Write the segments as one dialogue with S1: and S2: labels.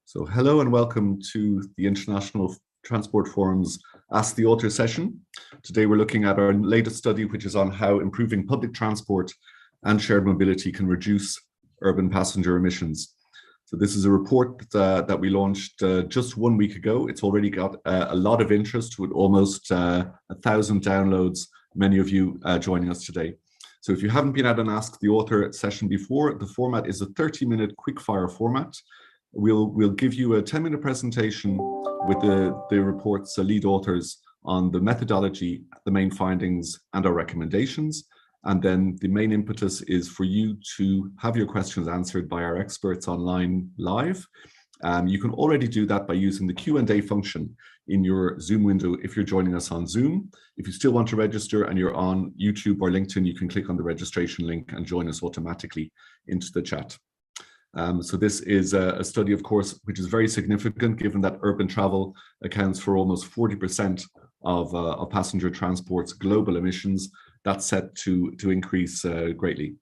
S1: So hello and welcome to the International Transport Forum's Ask the Author session. Today we're looking at our latest study, which is on how improving public transport and shared mobility can reduce urban passenger emissions. So this is a report that we launched just 1 week ago. It's already got a lot of interest with almost 1,000 downloads, many of you joining us today. So if you haven't been at an Ask the Author session before, the format is a 30-minute quickfire format. We'll give you a 10-minute presentation with the report's lead authors on the methodology, the main findings, and our recommendations. And then the main impetus is for you to have your questions answered by our experts online live. You can already do that by using the Q&A function in your Zoom window if you're joining us on Zoom. If you still want to register and you're on YouTube or LinkedIn, you can click on the registration link and join us automatically into the chat. So this is a study, of course, which is very significant given that urban travel accounts for almost 40% of passenger transport's global emissions. That's set to increase greatly.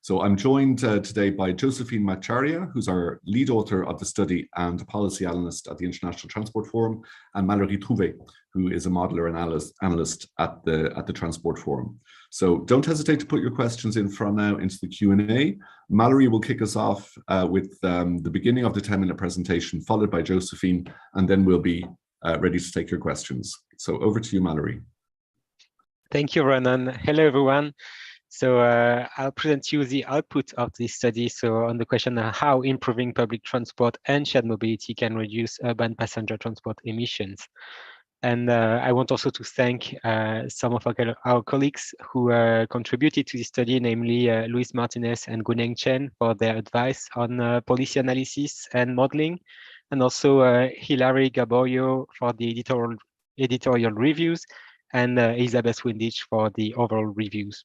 S1: So I'm joined today by Josephine Macharia, who's our lead author of the study and policy analyst at the International Transport Forum, and Mallory Trouvé, who is a modeler and analyst at the Transport Forum. So don't hesitate to put your questions in from now into the Q&A. Mallory will kick us off with the beginning of the 10-minute presentation, followed by Josephine, and then we'll be ready to take your questions. So over to you, Mallory.
S2: Thank you, Ronan. Hello, everyone. So I'll present you the output of this study. So on the question of how improving public transport and shared mobility can reduce urban passenger transport emissions. And I want also to thank some of our colleagues who contributed to this study, namely Luis Martinez and Guneng Chen for their advice on policy analysis and modeling, and also Hilary Gaborio for the editorial reviews, and Elizabeth Windich for the overall reviews.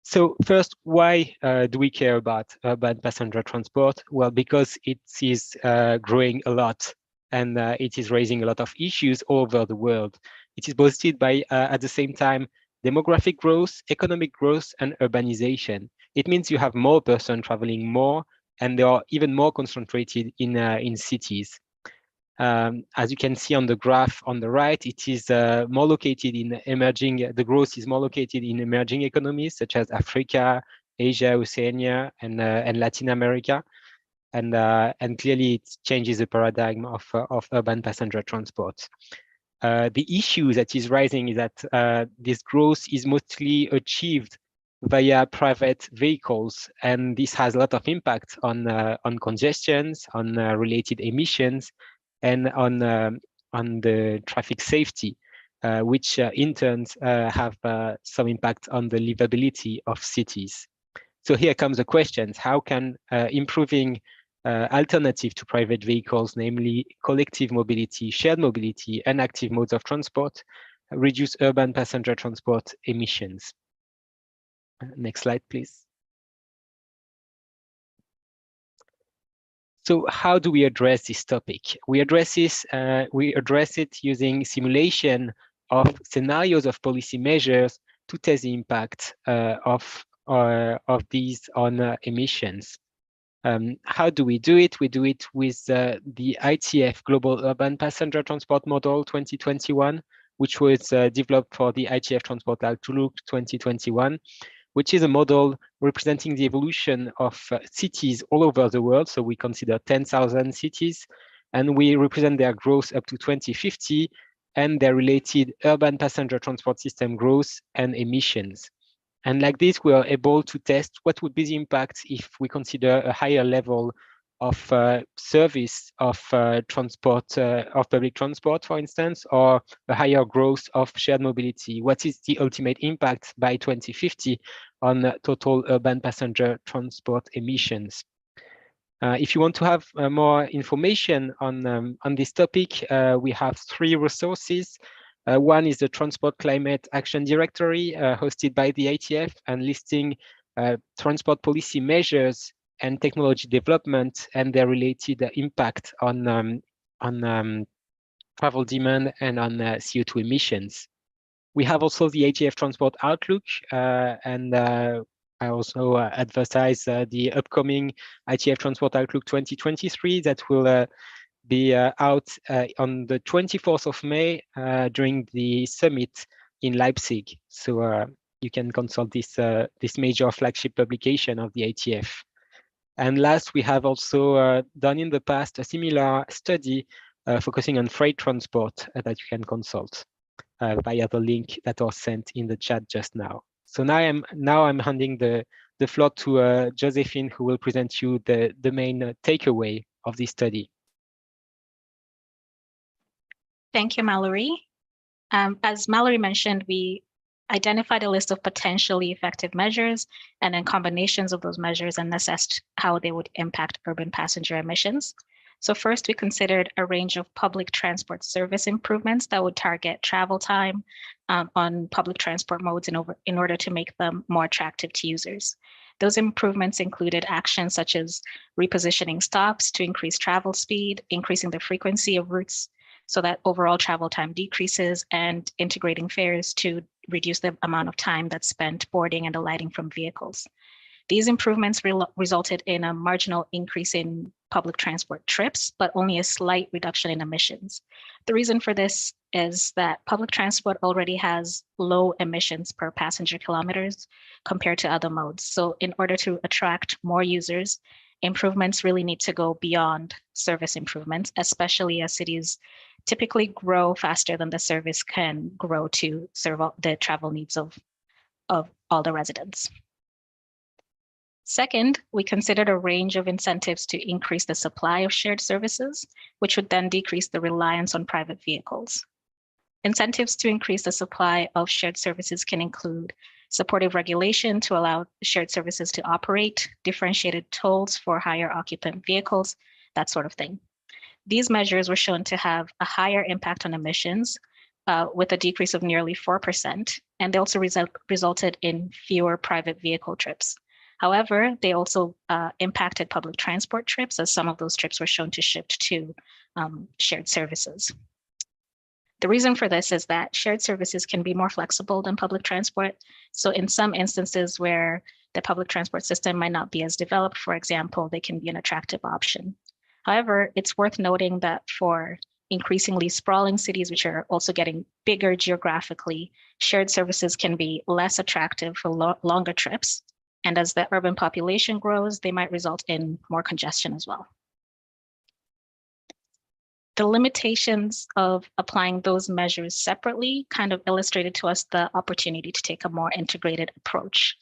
S2: So first, why do we care about urban passenger transport? Well, because it is growing a lot, and it is raising a lot of issues all over the world. It is boosted by, at the same time, demographic growth, economic growth, and urbanization. It means you have more persons traveling more, and they are even more concentrated in cities. As you can see on the graph on the right, it is more located in the growth is more located in emerging economies such as Africa, Asia, Oceania, and Latin America. And clearly it changes the paradigm of urban passenger transport. The issue that is rising is that this growth is mostly achieved via private vehicles, and this has a lot of impact on congestions, on related emissions, and on the traffic safety, which in turn have some impact on the livability of cities. So here comes the questions: how can improving alternative to private vehicles, namely collective mobility, shared mobility, and active modes of transport, reduce urban passenger transport emissions? Next slide, please. So how do we address this topic? We address it using simulation of scenarios of policy measures to test the impact of these on emissions. How do we do it? We do it with the ITF Global Urban Passenger Transport Model 2021, which was developed for the ITF Transport Outlook 2021, which is a model representing the evolution of cities all over the world. So we consider 10,000 cities, and we represent their growth up to 2050 and their related urban passenger transport system growth and emissions. And like this, we are able to test what would be the impact if we consider a higher level of service of transport, of public transport, for instance, or a higher growth of shared mobility. What is the ultimate impact by 2050 on total urban passenger transport emissions? If you want to have more information on this topic, we have 3 resources. One is the Transport Climate Action Directory hosted by the ITF and listing transport policy measures and technology development and their related impact on travel demand and on CO2 emissions. We have also the ITF Transport Outlook, and I also advertise the upcoming ITF Transport Outlook 2023 that will be out on the 24th of May during the summit in Leipzig. So you can consult this major flagship publication of the ITF. And last, we have also done in the past a similar study focusing on freight transport that you can consult via the link that was sent in the chat just now. So now I'm handing the floor to Josephine, who will present you the main takeaway of this study.
S3: Thank you, Mallory. As Mallory mentioned, we identified a list of potentially effective measures and then combinations of those measures and assessed how they would impact urban passenger emissions. So first, we considered a range of public transport service improvements that would target travel time on public transport modes in order to make them more attractive to users. Those improvements included actions such as repositioning stops to increase travel speed, increasing the frequency of routes so that overall travel time decreases, and integrating fares to reduce the amount of time that's spent boarding and alighting from vehicles. These improvements resulted in a marginal increase in public transport trips, but only a slight reduction in emissions. The reason for this is that public transport already has low emissions per passenger kilometers compared to other modes. So in order to attract more users, improvements really need to go beyond service improvements, especially as cities typically grow faster than the service can grow to serve the travel needs of all the residents. Second, we considered a range of incentives to increase the supply of shared services, which would then decrease the reliance on private vehicles. Incentives to increase the supply of shared services can include supportive regulation to allow shared services to operate, differentiated tolls for higher occupant vehicles, that sort of thing. These measures were shown to have a higher impact on emissions with a decrease of nearly 4%, and they also resulted in fewer private vehicle trips. However, they also impacted public transport trips, as some of those trips were shown to shift to shared services. The reason for this is that shared services can be more flexible than public transport. So in some instances where the public transport system might not be as developed, for example, they can be an attractive option. However, it's worth noting that for increasingly sprawling cities, which are also getting bigger geographically, shared services can be less attractive for longer trips. And as the urban population grows, they might result in more congestion as well. The limitations of applying those measures separately kind of illustrated to us the opportunity to take a more integrated approach.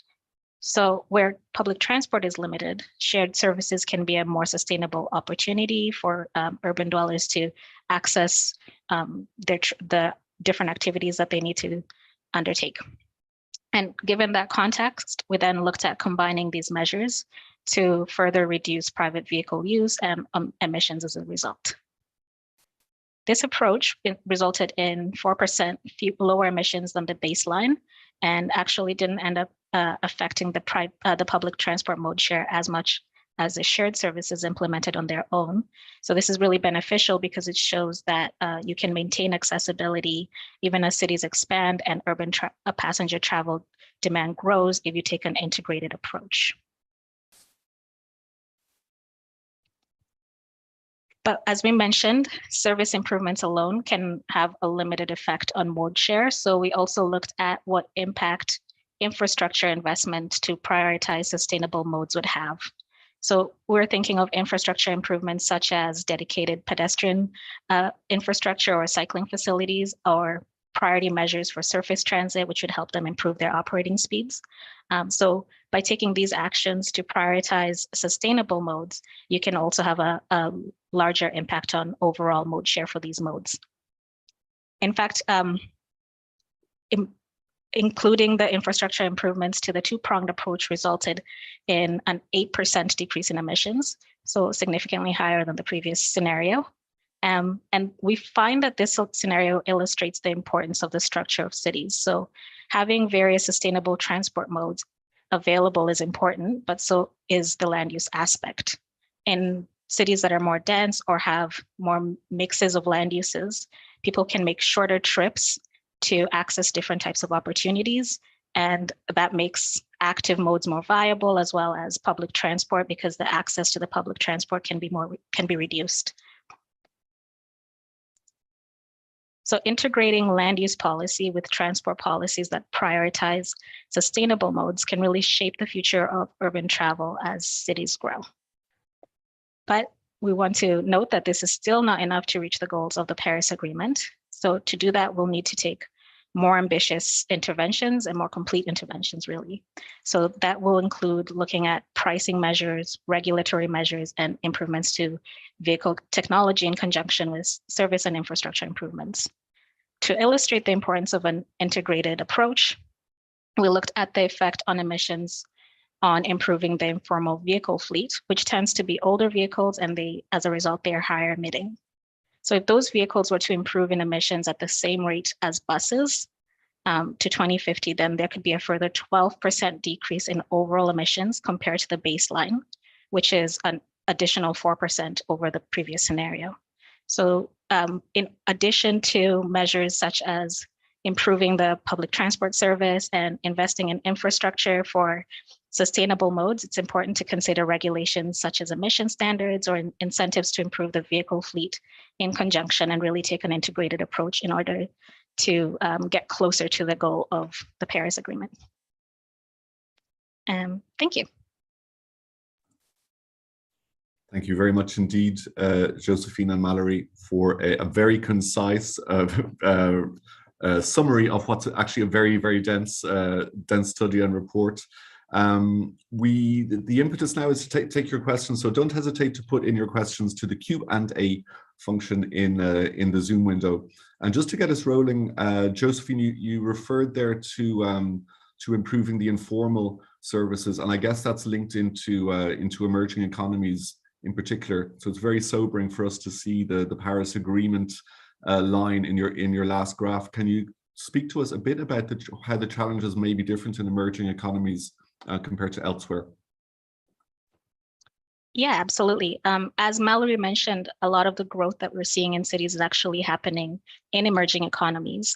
S3: So where public transport is limited, shared services can be a more sustainable opportunity for urban dwellers to access the different activities that they need to undertake. And given that context, we then looked at combining these measures to further reduce private vehicle use and emissions as a result. This approach resulted in 4% lower emissions than the baseline, and actually didn't end up affecting the public transport mode share as much as the shared services implemented on their own. So this is really beneficial because it shows that you can maintain accessibility even as cities expand and urban passenger travel demand grows if you take an integrated approach. But as we mentioned, service improvements alone can have a limited effect on mode share. So we also looked at what impact infrastructure investment to prioritize sustainable modes would have. So we're thinking of infrastructure improvements such as dedicated pedestrian infrastructure or cycling facilities, or priority measures for surface transit, which would help them improve their operating speeds. So by taking these actions to prioritize sustainable modes, you can also have a larger impact on overall mode share for these modes. In fact, including the infrastructure improvements to the two-pronged approach resulted in an 8% decrease in emissions, so significantly higher than the previous scenario. And we find that this scenario illustrates the importance of the structure of cities. So having various sustainable transport modes available is important, but so is the land use aspect. In cities that are more dense or have more mixes of land uses, people can make shorter trips to access different types of opportunities. And that makes active modes more viable, as well as public transport, because the access to the public transport can be reduced. So integrating land use policy with transport policies that prioritize sustainable modes can really shape the future of urban travel as cities grow. But we want to note that this is still not enough to reach the goals of the Paris Agreement. So to do that, we'll need to take more ambitious interventions and more complete interventions, really. So that will include looking at pricing measures, regulatory measures, and improvements to vehicle technology in conjunction with service and infrastructure improvements. To illustrate the importance of an integrated approach, we looked at the effect on emissions on improving the informal vehicle fleet, which tends to be older vehicles, and as a result, they are higher emitting. So if those vehicles were to improve in emissions at the same rate as buses to 2050, then there could be a further 12% decrease in overall emissions compared to the baseline, which is an additional 4% over the previous scenario. So in addition to measures such as improving the public transport service and investing in infrastructure for sustainable modes, it's important to consider regulations such as emission standards or incentives to improve the vehicle fleet in conjunction and really take an integrated approach in order to get closer to the goal of the Paris Agreement. Thank you.
S1: Thank you very much indeed, Josephine and Mallory, for a very concise summary of what's actually a very, very dense study and report. The impetus now is to take your questions, so don't hesitate to put in your questions to the Q&A function in the Zoom window. And just to get us rolling, Josephine, you referred there to improving the informal services, and I guess that's linked into emerging economies in particular. So it's very sobering for us to see the Paris Agreement line in your last graph. Can you speak to us a bit about how the challenges may be different in emerging economies compared to elsewhere?
S3: Yeah, absolutely. As Mallory mentioned, a lot of the growth that we're seeing in cities is actually happening in emerging economies.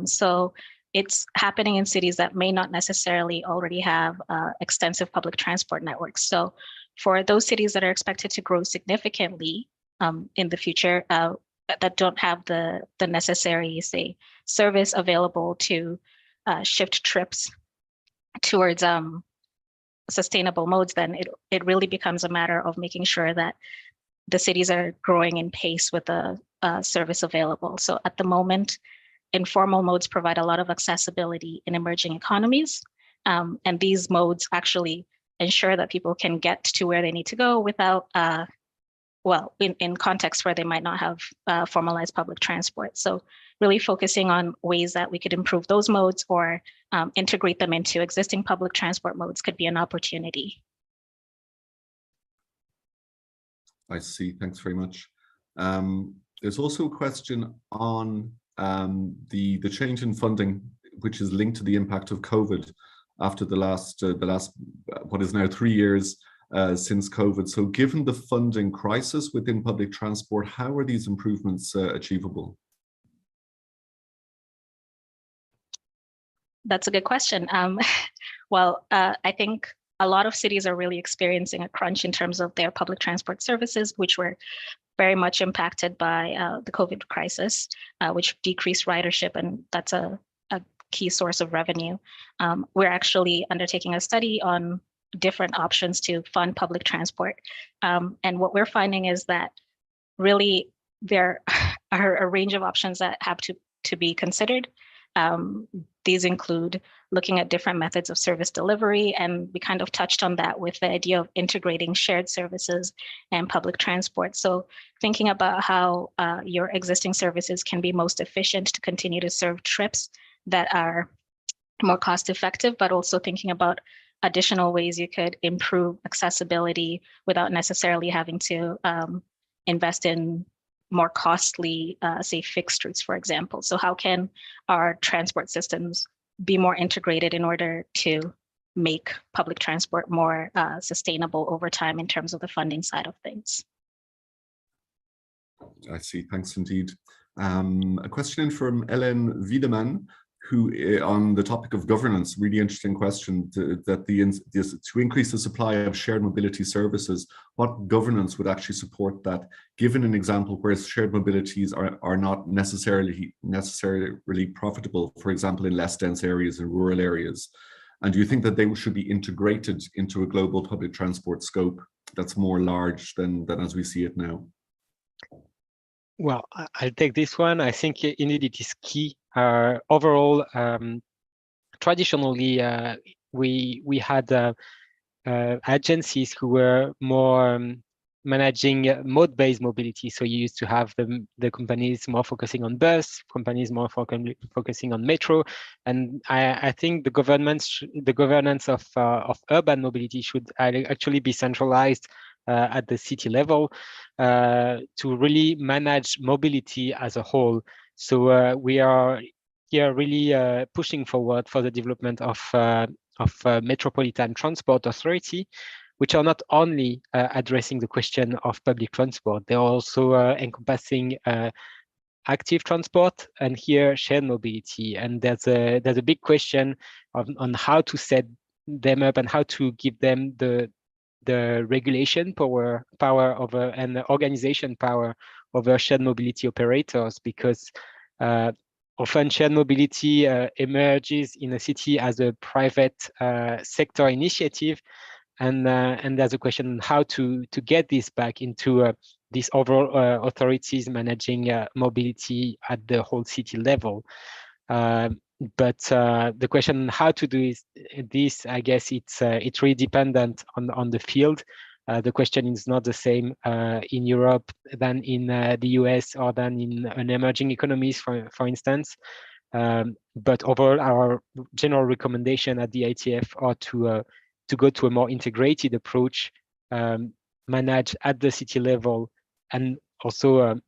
S3: So it's happening in cities that may not necessarily already have extensive public transport networks. So for those cities that are expected to grow significantly in the future, that don't have the necessary, say, service available to shift trips towards sustainable modes, then it really becomes a matter of making sure that the cities are growing in pace with the service available. So at the moment, informal modes provide a lot of accessibility in emerging economies. And these modes actually ensure that people can get to where they need to go without, well, in contexts where they might not have formalized public transport. So really focusing on ways that we could improve those modes or integrate them into existing public transport modes could be an opportunity.
S1: I see, thanks very much. There's also a question on the change in funding, which is linked to the impact of COVID after the last what is now 3 years since COVID. So given the funding crisis within public transport, how are these improvements achievable?
S3: That's a good question. Well, I think a lot of cities are really experiencing a crunch in terms of their public transport services, which were very much impacted by the COVID crisis, which decreased ridership, and that's a key source of revenue. We're actually undertaking a study on different options to fund public transport. And what we're finding is that really there are a range of options that have to be considered. These include looking at different methods of service delivery, and we kind of touched on that with the idea of integrating shared services and public transport. So thinking about how your existing services can be most efficient to continue to serve trips that are more cost effective, but also thinking about additional ways you could improve accessibility without necessarily having to invest in more costly, say, fixed routes, for example. So how can our transport systems be more integrated in order to make public transport more sustainable over time in terms of the funding side of things?
S1: I see, thanks indeed. A question in from Ellen Wiedemann. who, on the topic of governance, really interesting question, to increase the supply of shared mobility services, what governance would actually support that, given an example where shared mobilities are not necessarily profitable, for example, in less dense areas and rural areas? And do you think that they should be integrated into a global public transport scope that's more large than as we see it now?
S2: Well, I'll take this one. I think indeed it is key. Overall, traditionally, we had agencies who were more managing mode-based mobility. So you used to have the companies more focusing on bus, companies more focusing on metro, and I think the governance of urban mobility should actually be centralized at the city level to really manage mobility as a whole. So we are here really pushing forward for the development of Metropolitan Transport Authority, which are not only addressing the question of public transport, they're also encompassing active transport and here shared mobility. And there's a big question on how to set them up and how to give them the regulation power over and the organization power over shared mobility operators, because often shared mobility emerges in a city as a private sector initiative, and there's a question on how to get this back into these overall authorities managing mobility at the whole city level. But the question on how to do this, I guess it's really dependent on the field. The question is not the same in Europe than in the US or than in an emerging economies, for instance. But overall, our general recommendation at the ITF are to go to a more integrated approach, managed at the city level, and also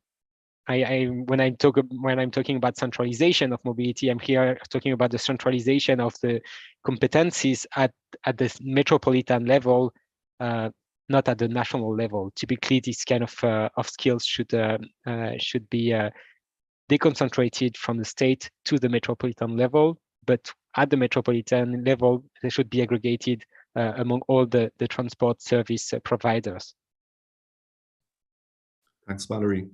S2: when I'm talking about centralization of mobility, I'm here talking about the centralization of the competencies at the metropolitan level, not at the national level. Typically, this kind of skills should be deconcentrated from the state to the metropolitan level, but at the metropolitan level, they should be aggregated among all the transport service providers.
S1: Thanks, Mallory.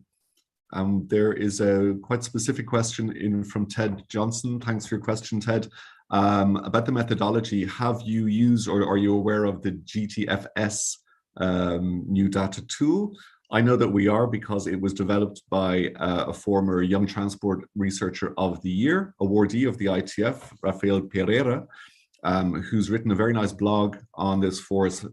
S1: There is a quite specific question from Ted Johnson. Thanks for your question, Ted. About the methodology, have you used or are you aware of the GTFS new data tool? I know that we are, because it was developed by a former Young Transport Researcher of the Year, awardee of the ITF, Rafael Pereira, who's written a very nice blog on this for us.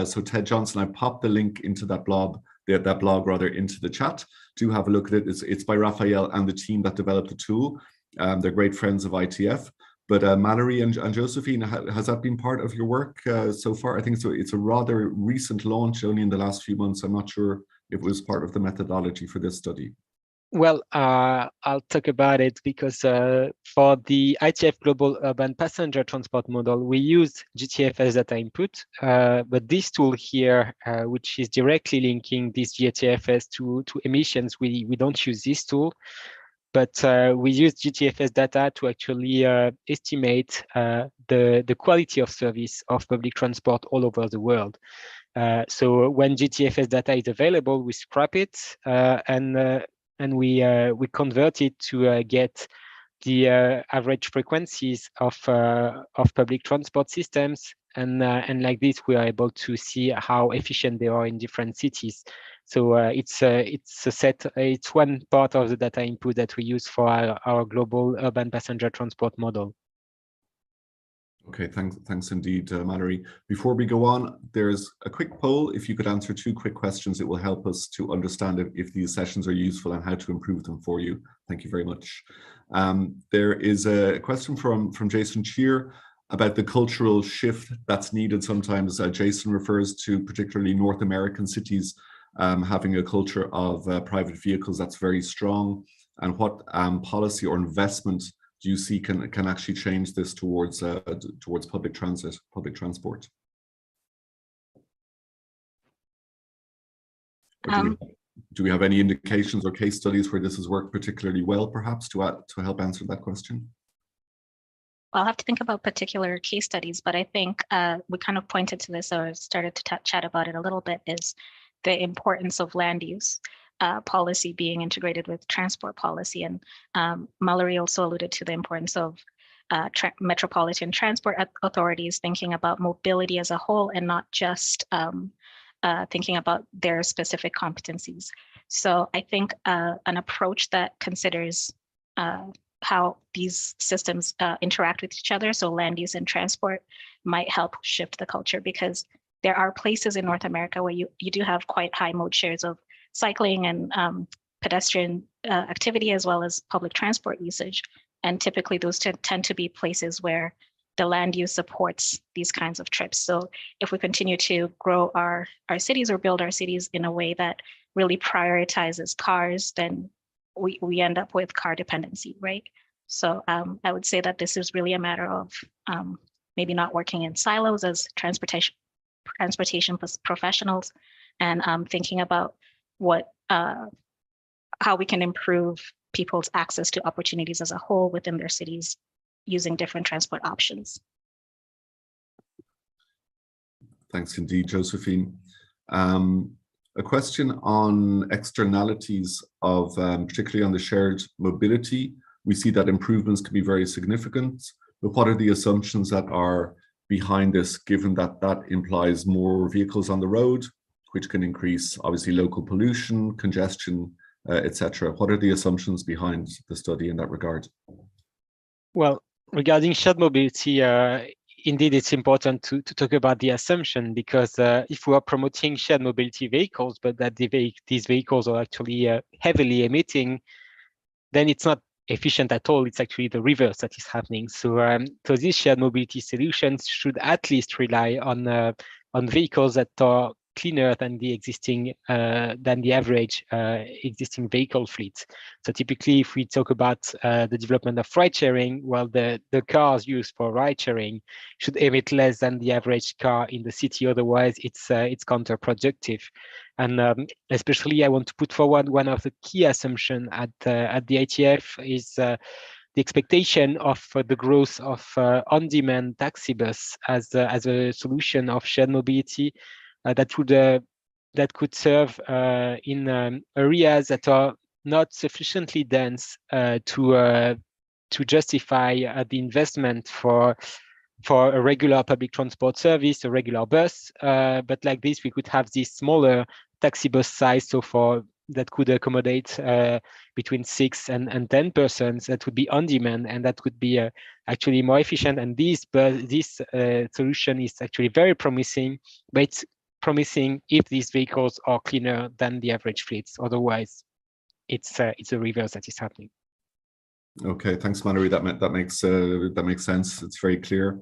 S1: So Ted Johnson, I popped the link into that blog into the chat. Do have a look at it. It's by Rafael and the team that developed the tool. They're great friends of ITF. But Mallory and Josephine, has that been part of your work so far? I think it's a rather recent launch, only in the last few months. I'm not sure if it was part of the methodology for this study.
S2: Well, I'll talk about it because for the ITF Global Urban Passenger Transport Model, we used GTFS data input, but this tool here, which is directly linking this GTFS to emissions, we don't use this tool, but we use GTFS data to actually estimate the quality of service of public transport all over the world. So when GTFS data is available, we scrap it and we convert it to get the average frequencies of public transport systems, and like this we are able to see how efficient they are in different cities. So it's one part of the data input that we use for our global urban passenger transport model.
S1: Okay, thanks indeed, Mallory. Before we go on, there's a quick poll. If you could answer 2 quick questions, it will help us to understand if these sessions are useful and how to improve them for you. Thank you very much. There is a question from Jason Cheer about the cultural shift that's needed sometimes. Jason refers to particularly North American cities having a culture of private vehicles that's very strong, and what policy or investment do you see can actually change this towards public transport? Do we have any indications or case studies where this has worked particularly well, perhaps, to help answer that question?
S3: I'll have to think about particular case studies, but I think we kind of pointed to this or started to chat about it a little bit, is the importance of land use policy being integrated with transport policy. And Mallory also alluded to the importance of metropolitan transport authorities thinking about mobility as a whole and not just thinking about their specific competencies. So I think an approach that considers how these systems interact with each other, so land use and transport, might help shift the culture, because there are places in North America where you do have quite high mode shares of cycling and pedestrian activity, as well as public transport usage. And typically those tend to be places where the land use supports these kinds of trips. So if we continue to grow our cities or build our cities in a way that really prioritizes cars, then we end up with car dependency, right? So I would say that this is really a matter of maybe not working in silos as transportation professionals, and thinking about how we can improve people's access to opportunities as a whole within their cities using different transport options.
S1: Thanks indeed, Josephine. A question on externalities of, particularly on the shared mobility. We see that improvements can be very significant, but what are the assumptions that are behind this, given that that implies more vehicles on the road, which can increase obviously local pollution, congestion, etc. What are the assumptions behind the study in that regard?
S2: Well, regarding shared mobility, indeed, it's important to talk about the assumption, because if we are promoting shared mobility vehicles, but that these vehicles are actually heavily emitting, then it's not efficient at all. It's actually the reverse that is happening. So, so these shared mobility solutions should at least rely on vehicles that are cleaner than the existing than the average existing vehicle fleet. So typically, if we talk about the development of ride sharing, well, the cars used for ride sharing should emit less than the average car in the city. Otherwise, it's counterproductive. And especially, I want to put forward one of the key assumptions at the ITF is the expectation of the growth of on-demand taxi bus as a solution of shared mobility that could serve in areas that are not sufficiently dense to justify the investment for a regular public transport service, a regular bus. But like this, we could have this smaller taxi bus size, so that could accommodate between 6 and 10 persons. That would be on demand, and that would be actually more efficient. And this solution is actually very promising, but it's promising if these vehicles are cleaner than the average fleets. Otherwise, it's a reverse that is happening.
S1: Okay, thanks, Mallory. That makes sense. It's very clear.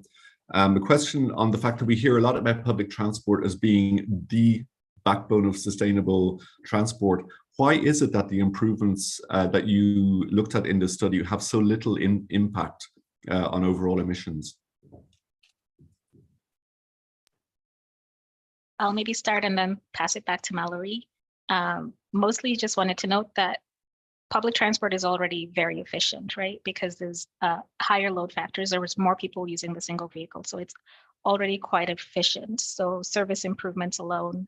S1: A question on the fact that we hear a lot about public transport as being the backbone of sustainable transport. Why is it that the improvements that you looked at in this study have so little impact on overall emissions?
S3: I'll maybe start and then pass it back to Mallory. Mostly just wanted to note that public transport is already very efficient, right? Because there's higher load factors. There was more people using the single vehicle. So it's already quite efficient. So service improvements alone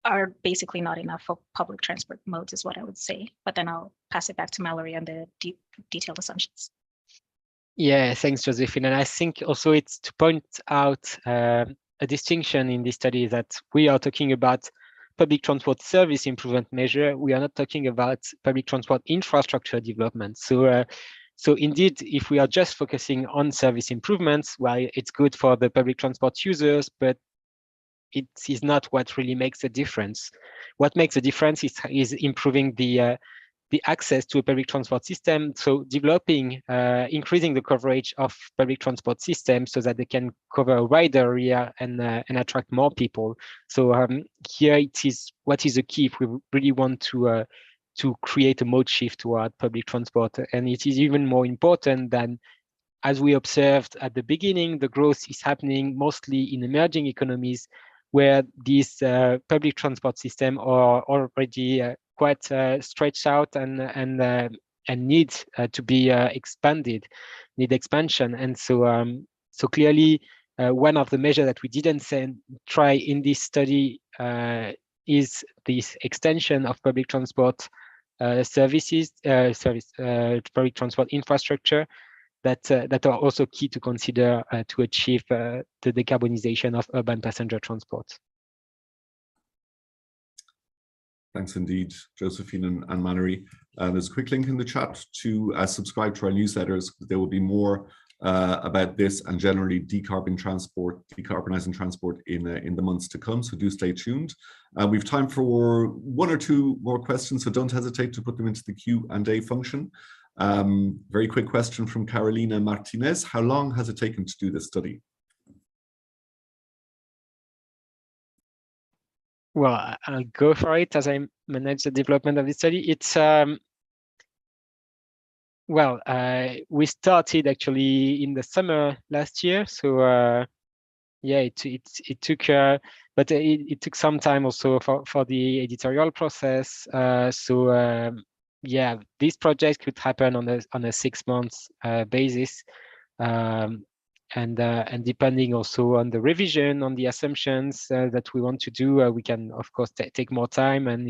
S3: are basically not enough for public transport modes is what I would say. But then I'll pass it back to Mallory on the detailed assumptions.
S2: Yeah, thanks, Josephine. And I think also it's to point out a distinction in this study that we are talking about public transport service improvement measure. We are not talking about public transport infrastructure development. So indeed, if we are just focusing on service improvements, well, it's good for the public transport users, but it is not what really makes a difference. What makes a difference is improving the access to a public transport system. So developing, increasing the coverage of public transport systems so that they can cover a wider area and attract more people. So here it is, what is the key if we really want to create a mode shift toward public transport. And it is even more important than, as we observed at the beginning, the growth is happening mostly in emerging economies where these public transport systems are already quite stretched out and need to be expanded, need expansion. And so so clearly one of the measures that we didn't try in this study is this extension of public transport services, public transport infrastructure that are also key to consider to achieve the decarbonization of urban passenger transport.
S1: Thanks indeed, Josephine and Mallory. There's a quick link in the chat to subscribe to our newsletters. There will be more about this and generally decarbonizing transport in the months to come, so do stay tuned. We've time for one or two more questions, so don't hesitate to put them into the Q&A function. Very quick question from Carolina Martinez. How long has it taken to do this study?
S2: Well, I'll go for it as I manage the development of this study. It's we started actually in the summer last year, so yeah, it took, but it took some time also for the editorial process. So yeah, this project could happen on a 6 months basis, and depending also on the revision, on the assumptions that we want to do, we can of course take more time. And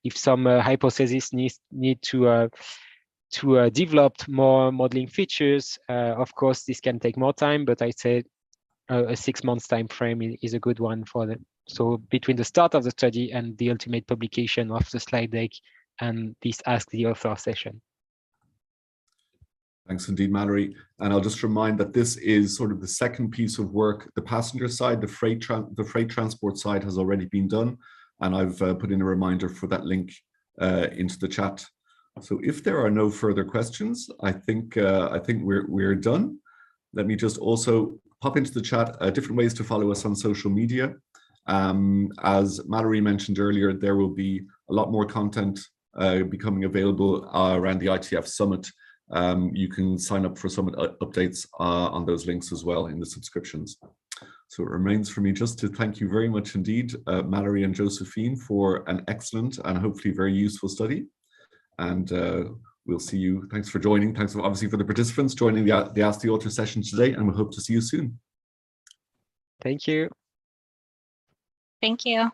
S2: if some hypotheses need to develop more modeling features, of course this can take more time. But I say a 6 months time frame is a good one for them. So between the start of the study and the ultimate publication of the slide deck and this Ask the Author session.
S1: Thanks indeed, Mallory. And I'll just remind that this is sort of the second piece of work. The passenger side, the freight transport side has already been done, and I've put in a reminder for that link into the chat. So if there are no further questions, I think we're done. Let me just also pop into the chat different ways to follow us on social media. As Mallory mentioned earlier, there will be a lot more content becoming available around the ITF Summit. You can sign up for Summit updates on those links as well in the subscriptions. So it remains for me just to thank you very much indeed, Mallory and Josephine, for an excellent and hopefully very useful study. And we'll see you. Thanks for joining. Thanks obviously for the participants joining the Ask the Author session today, and we hope to see you soon.
S2: Thank you.
S3: Thank you.